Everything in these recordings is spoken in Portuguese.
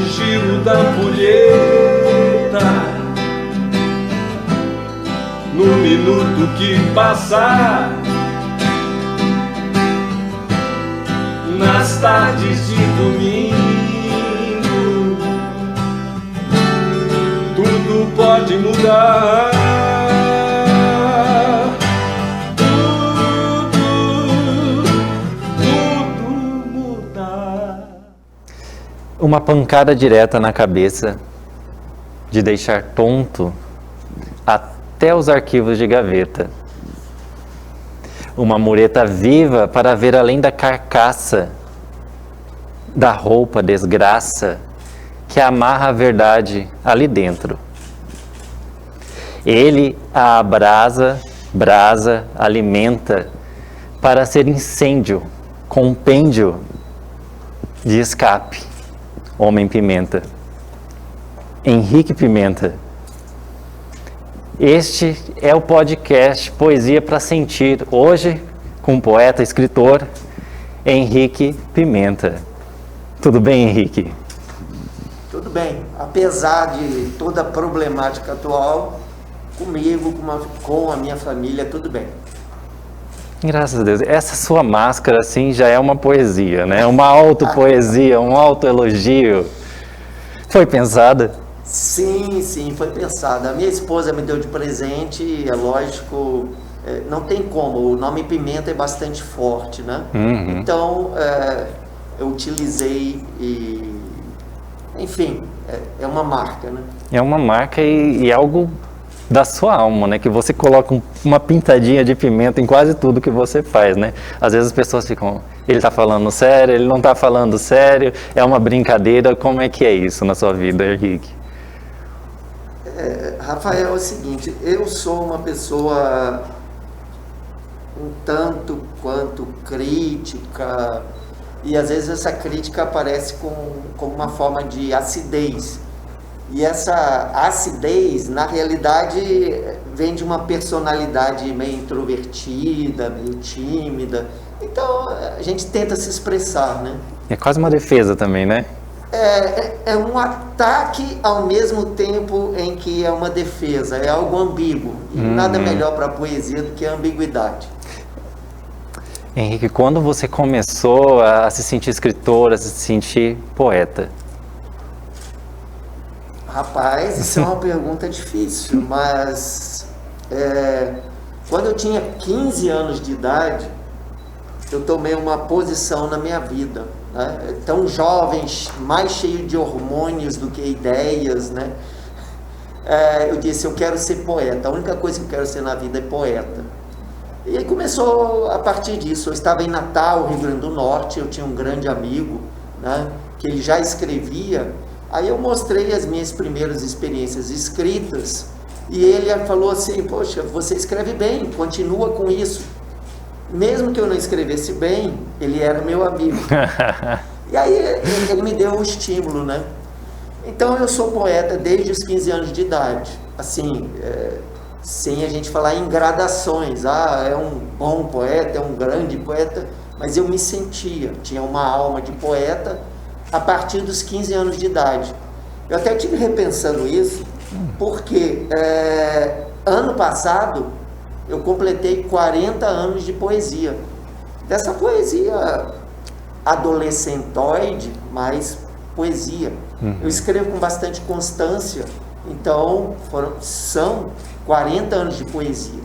giro da ampulheta, no minuto que passar, nas tardes de domingo, tudo pode mudar. Tudo mudar. Uma pancada direta na cabeça, de deixar tonto até os arquivos de gaveta. Uma mureta viva para ver além da carcaça, da roupa desgraça que amarra a verdade ali dentro. Ele a abrasa, brasa, alimenta para ser incêndio, compêndio de escape. Homem Pimenta. Henrique Pimenta. Este é o podcast Poesia para Sentir, hoje com o poeta e escritor Henrique Pimenta. Tudo bem, Henrique? Tudo bem, apesar de toda a problemática atual, comigo, com a minha família, tudo bem. Graças a Deus. Essa sua máscara, assim, já é uma poesia, né? Uma autopoesia, um autoelogio. Foi pensada? Sim, foi pensada. A minha esposa me deu de presente, é lógico, não tem como, o nome Pimenta é bastante forte, né? Uhum. Então, eu utilizei e, enfim, é uma marca, né? É uma marca e algo da sua alma, né? Que você coloca uma pintadinha de pimenta em quase tudo que você faz, né? Às vezes as pessoas ficam, ele tá falando sério, ele não tá falando sério, é uma brincadeira. Como é que é isso na sua vida, Henrique? Rafael, é o seguinte, eu sou uma pessoa um tanto quanto crítica, e às vezes essa crítica aparece como uma forma de acidez. E essa acidez, na realidade, vem de uma personalidade meio introvertida, meio tímida. Então, a gente tenta se expressar, né? É quase uma defesa também, né? É um ataque ao mesmo tempo em que é uma defesa, é algo ambíguo. E nada melhor para a poesia do que a ambiguidade. Henrique, quando você começou a se sentir escritor, a se sentir poeta? Rapaz, isso é uma pergunta difícil, mas quando eu tinha 15 anos de idade, eu tomei uma posição na minha vida, né? Tão jovem, mais cheio de hormônios do que ideias, né? Eu disse, eu quero ser poeta, a única coisa que eu quero ser na vida é poeta. E aí começou a partir disso. Eu estava em Natal, Rio Grande do Norte, eu tinha um grande amigo, né, que ele já escrevia. Aí eu mostrei as minhas primeiras experiências escritas e ele falou assim, poxa, você escreve bem, continua com isso. Mesmo que eu não escrevesse bem, ele era meu amigo. E aí ele me deu um estímulo, né? Então eu sou poeta desde os 15 anos de idade, assim, sem a gente falar em gradações, é um bom poeta, é um grande poeta, mas eu me sentia, tinha uma alma de poeta a partir dos 15 anos de idade. Eu até estive repensando isso, porque ano passado eu completei 40 anos de poesia. Dessa poesia adolescentoide, mas poesia. Eu escrevo com bastante constância, então são 40 anos de poesia.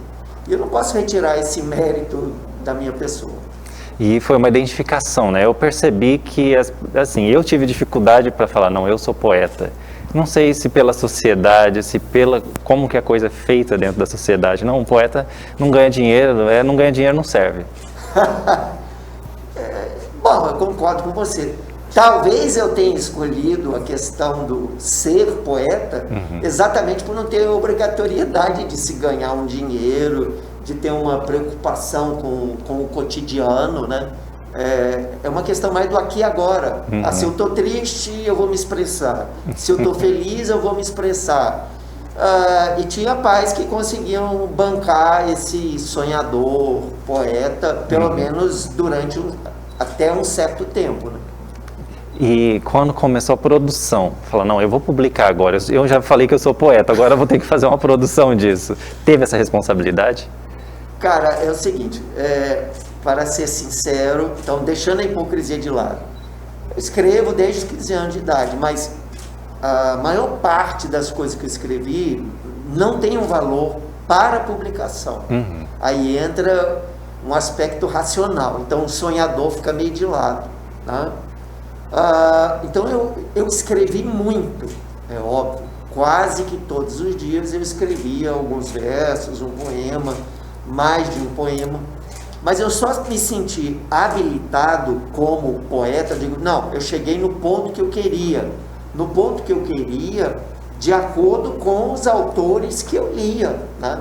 E eu não posso retirar esse mérito da minha pessoa. E foi uma identificação, né? Eu percebi que, assim, eu tive dificuldade para falar, não, eu sou poeta. Não sei se pela sociedade, se pela como que a coisa é feita dentro da sociedade. Não, um poeta não ganha dinheiro, não ganha dinheiro, não serve. Bom, eu concordo com você. Talvez eu tenha escolhido a questão do ser poeta exatamente por não ter obrigatoriedade de se ganhar um dinheiro, de ter uma preocupação com o cotidiano, né? É uma questão mais do aqui e agora. Se eu estou triste, eu vou me expressar. Se eu estou feliz, eu vou me expressar. E tinha pais que conseguiam bancar esse sonhador, poeta, pelo menos durante até um certo tempo, né? E quando começou a produção, falou, não, eu vou publicar agora, eu já falei que eu sou poeta, agora eu vou ter que fazer uma produção disso. Teve essa responsabilidade? Cara, é o seguinte, para ser sincero, então deixando a hipocrisia de lado, eu escrevo desde os 15 anos de idade, mas a maior parte das coisas que eu escrevi não tem um valor para publicação. Aí entra um aspecto racional, então o sonhador fica meio de lado, tá? Então eu escrevi muito, é óbvio, quase que todos os dias eu escrevia alguns versos, um poema, mais de um poema, mas eu só me senti habilitado como poeta, digo, não, eu cheguei no ponto que eu queria, de acordo com os autores que eu lia, né?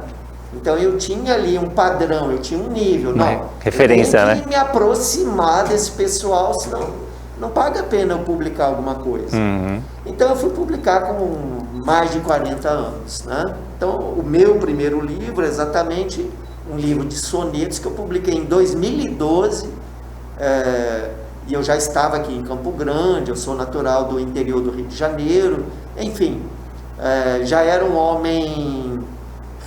Então eu tinha ali um padrão, eu tinha um nível, não, referência, eu tenho que né? me aproximar desse pessoal, senão não paga a pena eu publicar alguma coisa. Então eu fui publicar com mais de 40 anos, né? Então o meu primeiro livro é exatamente um livro de sonetos que eu publiquei em 2012, e eu já estava aqui em Campo Grande, eu sou natural do interior do Rio de Janeiro, enfim, já era um homem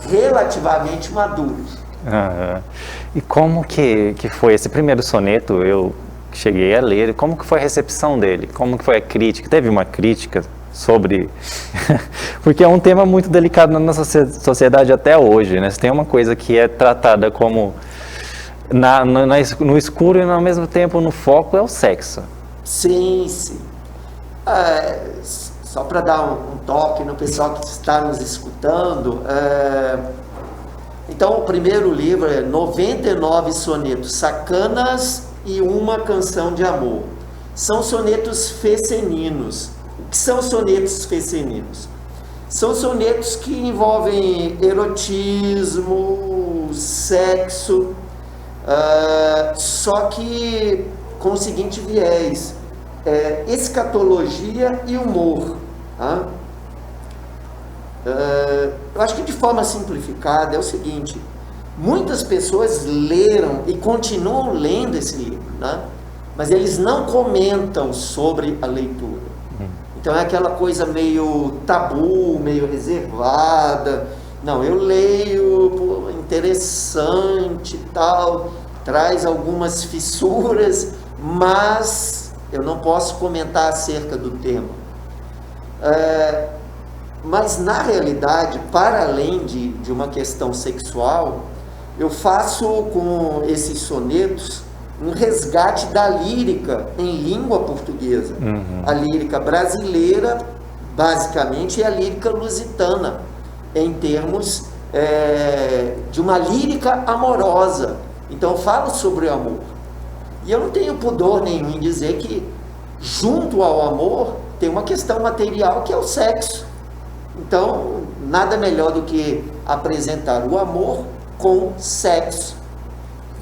relativamente maduro. E como que foi esse primeiro soneto? Eu cheguei a ler, como que foi a recepção dele? Como que foi a crítica? Teve uma crítica sobre... Porque é um tema muito delicado na nossa sociedade até hoje, né? Se tem uma coisa que é tratada como no escuro e ao mesmo tempo no foco, é o sexo. Sim. Só para dar um toque no pessoal que está nos escutando, então o primeiro livro é 99 sonetos sacanas e uma canção de amor. São sonetos feceninos. O que são sonetos feceninos? São sonetos que envolvem erotismo, sexo, só que com o seguinte viés, escatologia e humor. Tá? Eu acho que de forma simplificada é o seguinte, muitas pessoas leram e continuam lendo esse livro, né? Mas eles não comentam sobre a leitura. Então é aquela coisa meio tabu, meio reservada. Não, eu leio, pô, interessante e tal, traz algumas fissuras, mas eu não posso comentar acerca do tema. Mas na realidade, para além de uma questão sexual, eu faço com esses sonetos um resgate da lírica em língua portuguesa. A lírica brasileira, basicamente, e a lírica lusitana, em termos de uma lírica amorosa. Então eu falo sobre o amor. E eu não tenho pudor nenhum em dizer que, junto ao amor, tem uma questão material que é o sexo. Então, nada melhor do que apresentar o amor com sexo.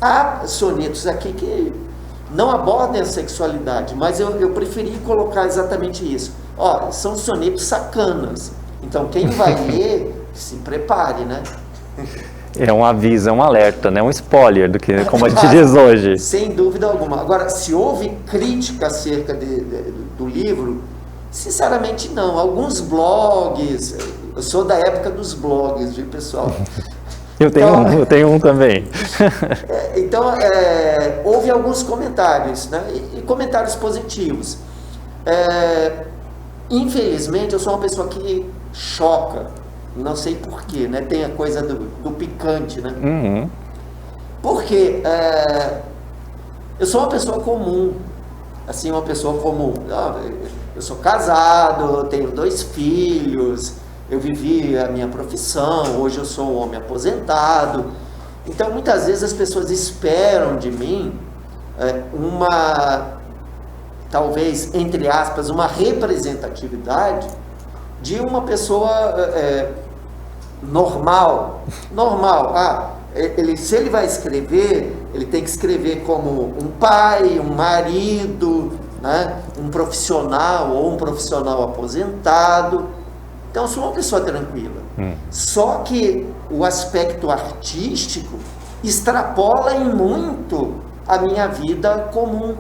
Há sonetos aqui que não abordam a sexualidade, mas eu preferi colocar exatamente isso. São sonetos sacanas. Então, quem vai ler, se prepare, né? É um aviso, é um alerta, né? Um spoiler do que, como a gente diz hoje. Sem dúvida alguma. Agora, se houve crítica acerca do livro, sinceramente não. Alguns blogs, eu sou da época dos blogs, viu, pessoal? Eu tenho um também. Então, houve alguns comentários, né? E comentários positivos. Infelizmente, eu sou uma pessoa que choca, não sei porquê, né? Tem a coisa do picante, né? Porque eu sou uma pessoa comum, assim, uma pessoa comum. Eu sou casado, eu tenho 2 filhos, eu vivi a minha profissão, hoje eu sou um homem aposentado. Então, muitas vezes as pessoas esperam de mim talvez, entre aspas, uma representatividade de uma pessoa normal. Se ele vai escrever, ele tem que escrever como um pai, um marido, né? Um profissional ou um profissional aposentado. Então, eu sou uma pessoa tranquila. Só que o aspecto artístico extrapola em muito a minha vida comum.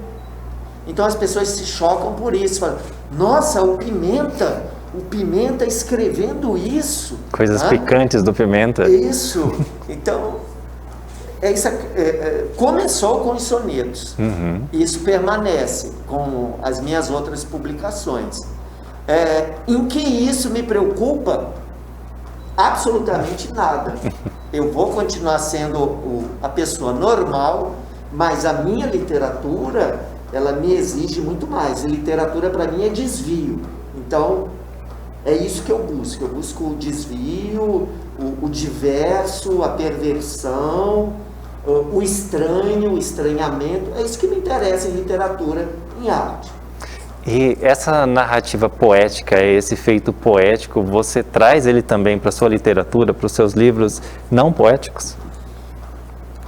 Então as pessoas se chocam por isso, falam, nossa, o Pimenta escrevendo isso. Coisas picantes do Pimenta. Isso. Então, começou com os sonetos. Isso permanece com as minhas outras publicações. Em que isso me preocupa? Absolutamente nada. Eu vou continuar sendo a pessoa normal, mas a minha literatura, ela me exige muito mais. A literatura para mim é desvio. Então, é isso que eu busco. Eu busco o desvio, o diverso, a perversão, o estranho, o estranhamento. É isso que me interessa em literatura, em arte. E essa narrativa poética, esse feito poético, você traz ele também para a sua literatura, para os seus livros não poéticos?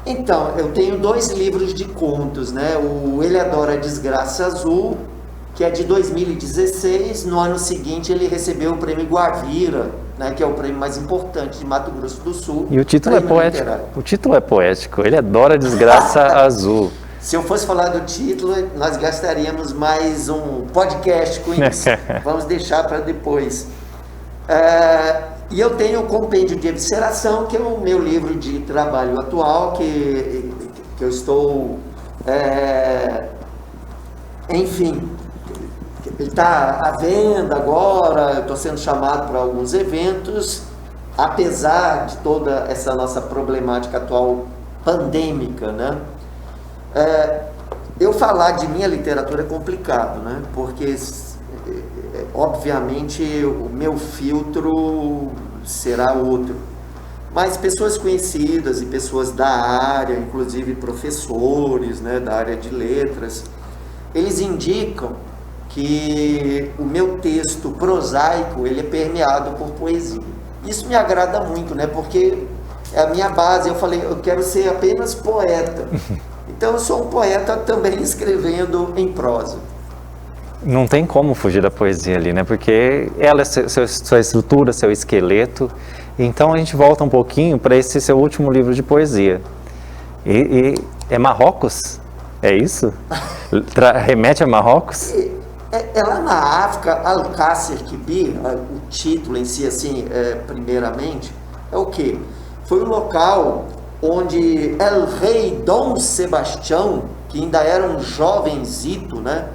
Então, eu tenho 2 livros de contos, né? O Ele Adora a Desgraça Azul, que é de 2016. No ano seguinte ele recebeu o prêmio Guavira, né? Que é o prêmio mais importante de Mato Grosso do Sul. E o título é poético. Literário. O título é poético. Ele adora a desgraça azul. Se eu fosse falar do título, nós gastaríamos mais um podcast com isso. Vamos deixar para depois. E eu tenho o Compêndio de Evisceração, que é o meu livro de trabalho atual, que eu estou... enfim, ele está à venda agora, eu estou sendo chamado para alguns eventos, apesar de toda essa nossa problemática atual pandêmica, né? Eu falar de minha literatura é complicado, né? Porque, obviamente, o meu filtro será outro. Mas pessoas conhecidas e pessoas da área, inclusive professores, né, da área de letras, eles indicam que o meu texto prosaico, ele é permeado por poesia. Isso me agrada muito, né? Porque é a minha base. Eu falei, eu quero ser apenas poeta. Então eu sou um poeta também escrevendo em prosa. Não tem como fugir da poesia ali, né? Porque ela é sua estrutura, seu esqueleto. Então a gente volta um pouquinho para esse seu último livro de poesia. E é Marrocos? É isso? Remete a Marrocos? É lá na África, Alcácer Quibir, o título em si, assim, primeiramente, é o quê? Foi o local onde El Rei Dom Sebastião, que ainda era um jovenzito, né?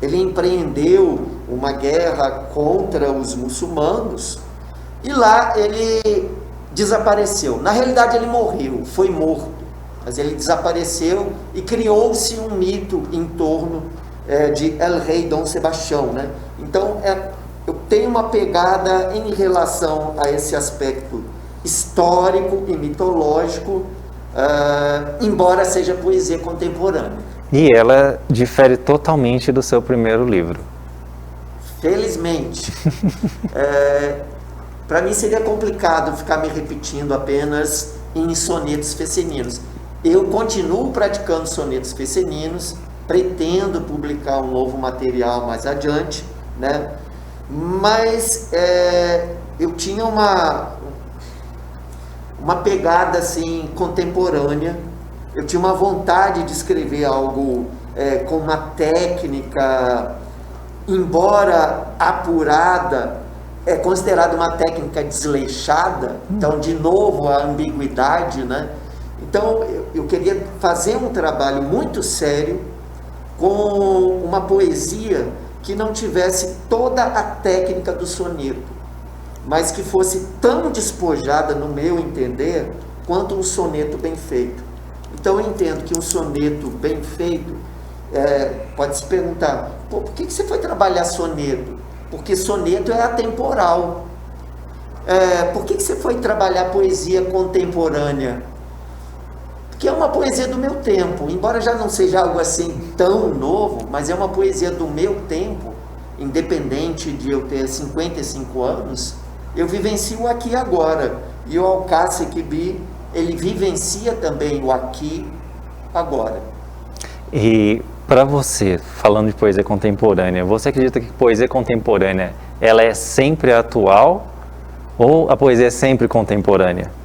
Ele empreendeu uma guerra contra os muçulmanos e lá ele desapareceu. Na realidade ele morreu, foi morto, mas ele desapareceu e criou-se um mito em torno de El Rei Dom Sebastião, né? Então eu tenho uma pegada em relação a esse aspecto histórico e mitológico, embora seja poesia contemporânea. E ela difere totalmente do seu primeiro livro. Felizmente. Para mim seria complicado ficar me repetindo apenas em sonetos feceninos. Eu continuo praticando sonetos feceninos, pretendo publicar um novo material mais adiante, né? Mas eu tinha uma pegada assim contemporânea. Eu tinha uma vontade de escrever algo com uma técnica, embora apurada, é considerada uma técnica desleixada. Então, de novo, a ambiguidade, né? Então, eu queria fazer um trabalho muito sério com uma poesia que não tivesse toda a técnica do soneto, mas que fosse tão despojada, no meu entender, quanto um soneto bem feito. Então eu entendo que um soneto bem feito, pode se perguntar, por que você foi trabalhar soneto? Porque soneto é atemporal. Por que você foi trabalhar poesia contemporânea? Porque é uma poesia do meu tempo, embora já não seja algo assim tão novo, mas é uma poesia do meu tempo, independente de eu ter 55 anos, eu vivencio o aqui e agora. E o Alcácer Quibir, ele vivencia também o aqui, agora. E para você, falando de poesia contemporânea, você acredita que poesia contemporânea, ela é sempre atual ou a poesia é sempre contemporânea?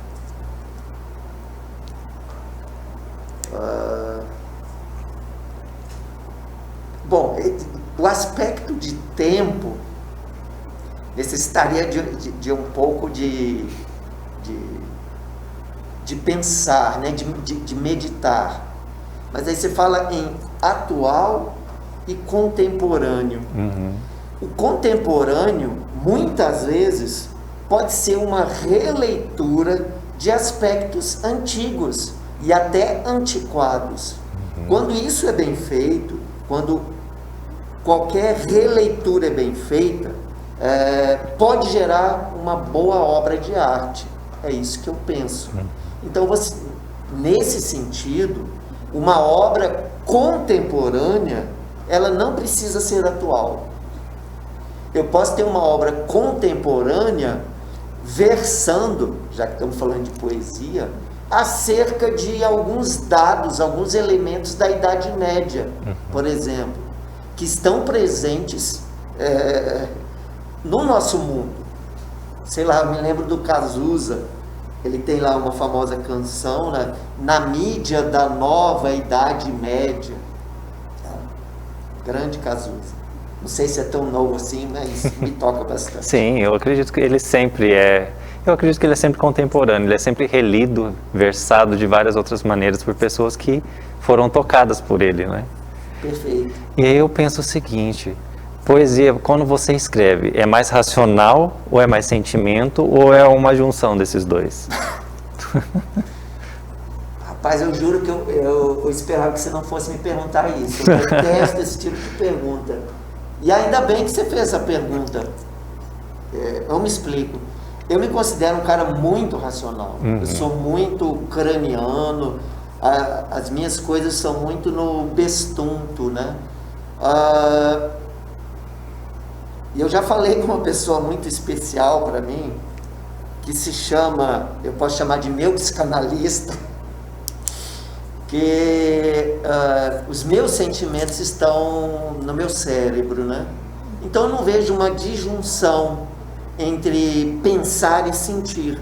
Bom, aspecto de tempo, necessitaria de um pouco de pensar, né? de meditar. Mas aí você fala em atual e contemporâneo. O contemporâneo, muitas vezes, pode ser uma releitura de aspectos antigos e até antiquados. Quando isso é bem feito, quando qualquer releitura é bem feita, pode gerar uma boa obra de arte. É isso que eu penso. Então, nesse sentido, uma obra contemporânea, ela não precisa ser atual. Eu posso ter uma obra contemporânea versando, já que estamos falando de poesia, acerca de alguns dados, alguns elementos da Idade Média, por exemplo, que estão presentes no nosso mundo. Sei lá, eu me lembro do Cazuza, ele tem lá uma famosa canção, né? Na mídia da nova Idade Média. Grande Cazuza. Não sei se é tão novo assim, mas me toca bastante. Sim, eu acredito que ele sempre é... Eu acredito que ele é sempre contemporâneo, ele é sempre relido, versado de várias outras maneiras por pessoas que foram tocadas por ele, né? Perfeito. E aí eu penso o seguinte, poesia, quando você escreve, é mais racional ou é mais sentimento ou é uma junção desses dois? Rapaz, eu juro que eu esperava que você não fosse me perguntar isso. Eu detesto esse tipo de pergunta. E ainda bem que você fez essa pergunta. Eu me explico. Eu me considero um cara muito racional. Eu sou muito craniano. As minhas coisas são muito no bestunto, né? E eu já falei com uma pessoa muito especial para mim, que se chama, eu posso chamar de meu psicanalista, que os meus sentimentos estão no meu cérebro, né? Então eu não vejo uma disjunção entre pensar e sentir.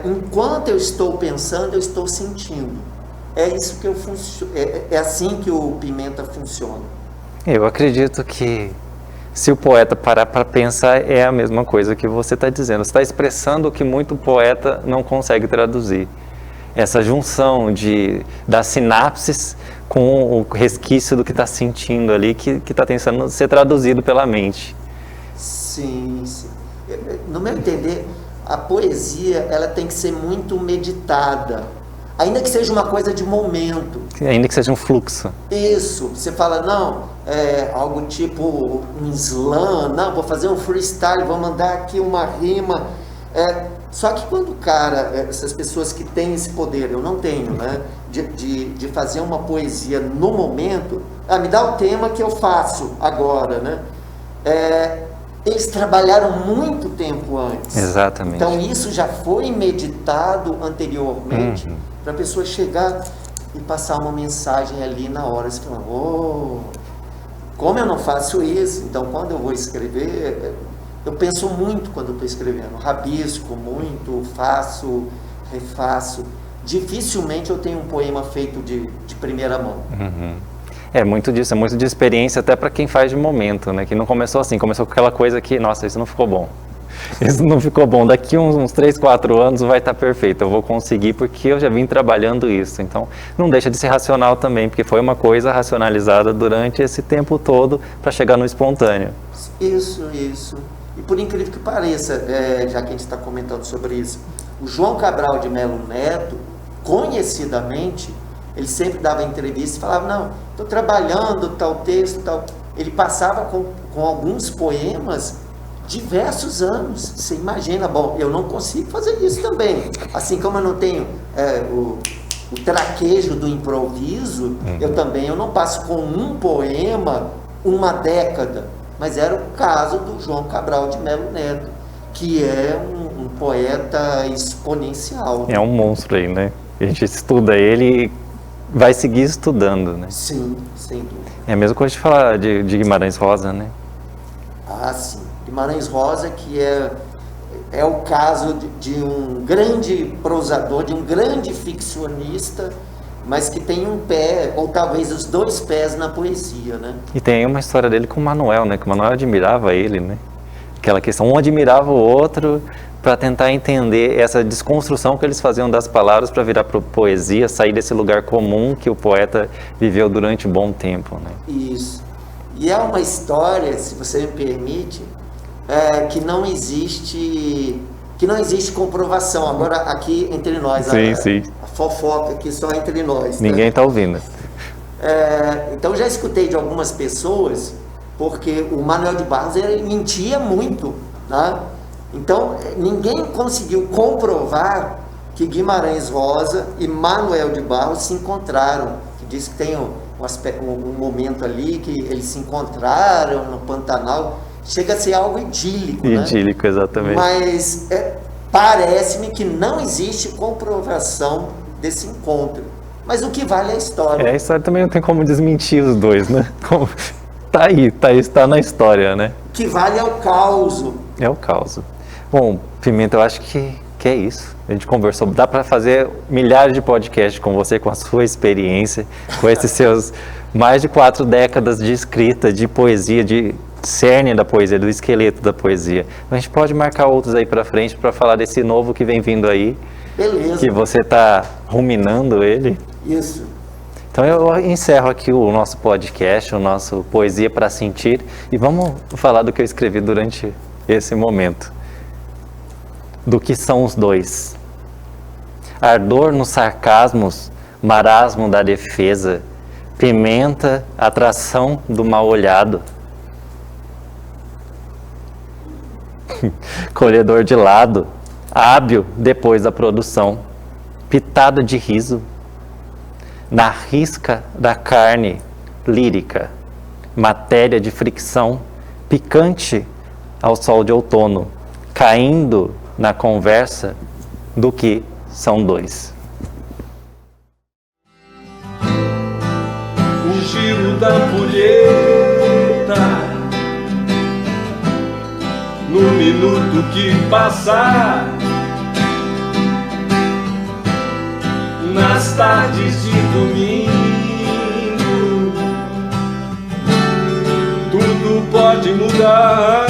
Enquanto eu estou pensando, eu estou sentindo. É isso que é assim que o Pimenta funciona. Eu acredito que se o poeta parar para pensar, é a mesma coisa que você está dizendo. Você está expressando o que muito poeta não consegue traduzir. Essa junção das sinapses com o resquício do que está sentindo ali, que está tentando ser traduzido pela mente. Sim, sim. No meu entender, a poesia ela tem que ser muito meditada, ainda que seja uma coisa de momento. Ainda que seja um fluxo. Isso, você fala, não, algo tipo um slam, não, vou fazer um freestyle, vou mandar aqui uma rima. Só que quando o cara, essas pessoas que têm esse poder, eu não tenho, né, de fazer uma poesia no momento, me dá o tema que eu faço agora, né? Eles trabalharam muito tempo antes. Exatamente. Então isso já foi meditado anteriormente para a pessoa chegar e passar uma mensagem ali na hora. Você fala, como eu não faço isso? Então quando eu vou escrever, eu penso muito quando eu estou escrevendo. Rabisco muito, faço, refaço. Dificilmente eu tenho um poema feito de primeira mão. É muito disso, é muito de experiência até para quem faz de momento, né? Que não começou assim, começou com aquela coisa que, nossa, isso não ficou bom. Isso não ficou bom, daqui uns 3, 4 anos vai estar perfeito, eu vou conseguir porque eu já vim trabalhando isso. Então, não deixa de ser racional também, porque foi uma coisa racionalizada durante esse tempo todo para chegar no espontâneo. Isso. E por incrível que pareça, já que a gente está comentando sobre isso, o João Cabral de Melo Neto, conhecidamente, ele sempre dava entrevista e falava, não, estou trabalhando tal texto, tal. Ele passava com alguns poemas diversos anos. Você imagina, bom, eu não consigo fazer isso também. Assim como eu não tenho o traquejo do improviso, eu não passo com um poema uma década. Mas era o caso do João Cabral de Melo Neto, que é um poeta exponencial. É um monstro aí, né? A gente estuda ele e vai seguir estudando, né? Sim, sem dúvida. É a mesma coisa de falar de Guimarães Rosa, né? Ah, sim. Guimarães Rosa, que é o caso de um grande prosador, de um grande ficcionista, mas que tem um pé, ou talvez os dois pés na poesia, né? E tem uma história dele com o Manuel, né? Que o Manuel admirava ele, né? Aquela questão, um admirava o outro para tentar entender essa desconstrução que eles faziam das palavras para virar poesia, sair desse lugar comum que o poeta viveu durante um bom tempo, né? Isso. E é uma história, se você me permite, que não existe comprovação. Agora, aqui entre nós, Sim. a fofoca aqui só entre nós. Ninguém está ouvindo. Então, já escutei de algumas pessoas, porque o Manuel de Barros ele mentia muito, né? Então, ninguém conseguiu comprovar que Guimarães Rosa e Manuel de Barros se encontraram. Que diz que tem um momento ali que eles se encontraram no Pantanal. Chega a ser algo idílico, né? Idílico, exatamente. Mas parece-me que não existe comprovação desse encontro. Mas o que vale é a história. A história também não tem como desmentir os dois, né? Está na história, né? O que vale é o caos. É o caos. Bom, Pimenta, eu acho que é isso. A gente conversou, dá para fazer milhares de podcasts com você, com a sua experiência, com esses seus mais de 4 décadas de escrita, de poesia, de cerne da poesia, do esqueleto da poesia. A gente pode marcar outros aí para frente para falar desse novo que vem vindo aí. Beleza. Que você está ruminando ele. Isso. Então eu encerro aqui o nosso podcast, o nosso Poesia para Sentir, e vamos falar do que eu escrevi durante esse momento. Do que são os dois. Ardor nos sarcasmos, marasmo da defesa, pimenta, atração do mal-olhado. Colhedor de lado, hábil depois da produção, pitada de riso, na risca da carne lírica, matéria de fricção, picante ao sol de outono, caindo na conversa do que são dois. O giro da ampulheta no minuto que passar, nas tardes de domingo, tudo pode mudar.